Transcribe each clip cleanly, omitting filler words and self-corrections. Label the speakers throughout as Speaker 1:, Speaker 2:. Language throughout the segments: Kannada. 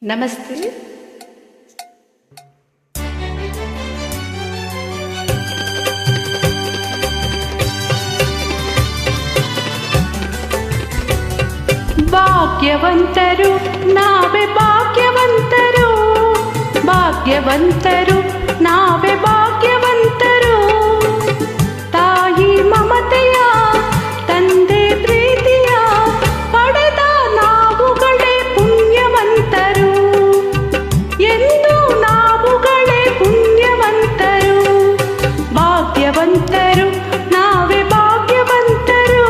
Speaker 1: ನಮಸ್ತೆ. ಭಾಗ್ಯವಂತರು ನಾವೇ ಭಾಗ್ಯವಂತರು, ಭಾಗ್ಯವಂತರು ನಾವೇ ಭಾಗ್ಯವಂತರು. ತಾಯಿ ಮಮತೆಯ ತಂದೆ ಪ್ರೀತಿಯ ಪಡೆದ ನಾವುಗಳೇ ಪುಣ್ಯವಂತರು, ಎಂದು ನಾವುಗಳೇ ಪುಣ್ಯವಂತರು. ಭಾಗ್ಯವಂತರು ನಾವೇ ಭಾಗ್ಯವಂತರು.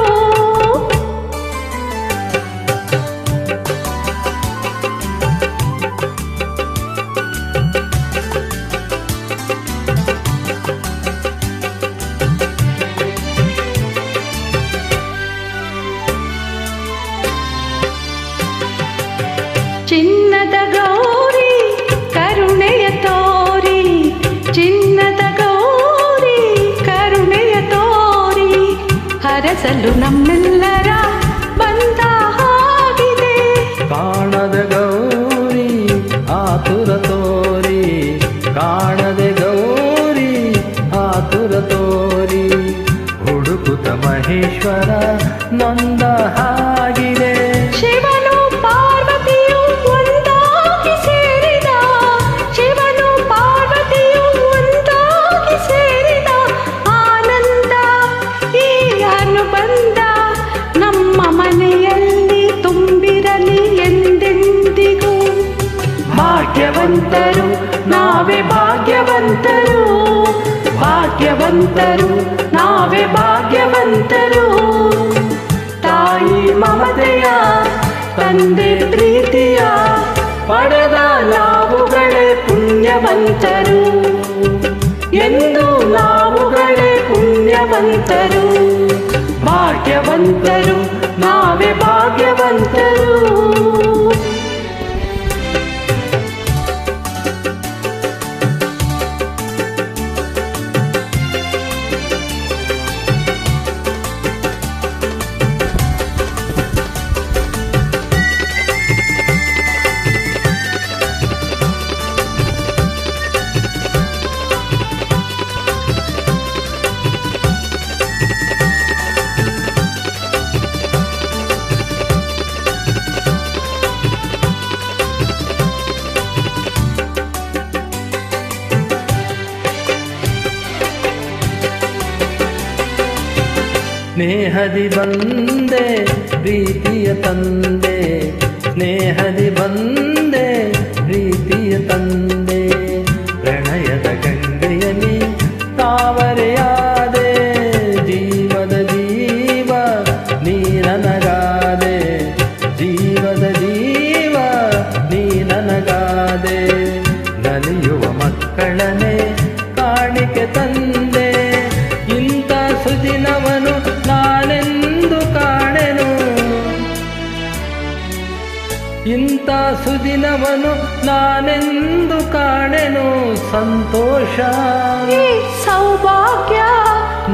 Speaker 1: ಚಿನ್ನದ ಗೌರಿ ಕರುಣೆಯ ತೋರಿ, ಚಿನ್ನದ ಗೌರಿ ಕರುಣೆಯ ತೋರಿ, ಹರಸಲು ನಮ್ಮೆಲ್ಲರ ಬಂದ ಹಾಗಿದೆ.
Speaker 2: ಕಾಣದ ಗೌರಿ ಆತುರ ತೋರಿ, ಕಾಣದ ಗೌರಿ ಆತುರ ತೋರಿ, ಹುಡುಕುತ್ತ ಮಹೇಶ್ವರ ನೊಂದ ಹಾಗಿದೆ.
Speaker 1: ಶಿವನು ಪಾರ್ವತಿಯು ಒಂದಾಗಿ ಸೇರಿದ, ಶಿವನು ಪಾರ್ವತಿಯು ಒಂದಾಗಿ ಸೇರಿದ ಆನಂದ ಈ ಅನುಬಂಧ ನಮ್ಮ ಮನೆಯಲ್ಲಿ ತುಂಬಿರಲಿ ಎಂದೆಂದಿಗೂ. ಭಾಗ್ಯವಂತರು ನಾವೇ ಭಾಗ್ಯವಂತರು, ಭಾಗ್ಯವಂತರು ನಾವೇ ಭಾಗ್ಯವಂತರು. ತಾಯಿ ಮಮತೆಯ ತಂದೆ ಪ್ರೀತಿಯ ಪಡೆದ ನಾವುಗಳೇ ಪುಣ್ಯವಂತರು, ಎಂದು ನಾವುಗಳೇ ಪುಣ್ಯವಂತರು. ಭಾಗ್ಯವಂತರು ನಾವೇ ಭಾಗ್ಯವಂತರು.
Speaker 2: ಸ್ನೇಹದಿ ಬಂದೆ ಪ್ರೀತಿಯ ತಂದೆ, ಸ್ನೇಹದಿ ಬಂದೆ ಪ್ರೀತಿಯ ತಂದೆ, ಪ್ರಣಯದ ಗಂಗೆಯಲ್ಲಿ ತಾವರೆಯಾದೆ, ಜೀವದ ಜೀವ ನೀ ನನಗಾದೆ, ಜೀವದ ಜೀವ ನೀ ನನಗಾದೆ. ನಲಿಯುವ ಮಕ್ಕಳನ್ನೇ ಕಾಣಿಕೆ ತಂದೆ, ಇಂಥ ಸುದಿನವನು ನಾನೆಂದು ಕಾಣೆನು, ಇಂಥ ಸುದಿನವನು ನಾನೆಂದು ಕಾಣೆನು. ಸಂತೋಷ
Speaker 1: ಈ ಸೌಭಾಗ್ಯ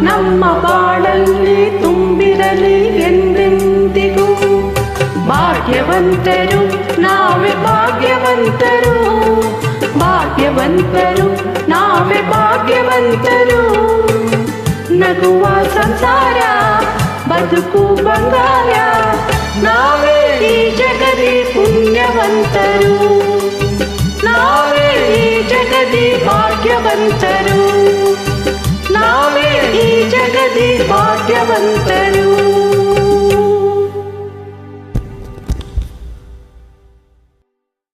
Speaker 1: ನಮ್ಮ ಬಾಳಲ್ಲಿ ತುಂಬಿರಲಿ ಎಂದೆಂದಿಗೂ. ಭಾಗ್ಯವಂತರು ನಾವೇ ಭಾಗ್ಯವಂತರು, ಭಾಗ್ಯವಂತರು ನಾವೇ ಭಾಗ್ಯವಂತರು. ನಗುವ ಸಂಸಾರ ಬದುಕು ಬಂಗಾರ, ನಾವೇ ಈ ಜಗದಿ ಪುಣ್ಯವಂತರು, ನಾವೇ ಈ ಜಗದಿ ಭಾಗ್ಯವಂತರು, ನಾವೇ ಈ ಜಗದಿ ಭಾಗ್ಯವಂತರು.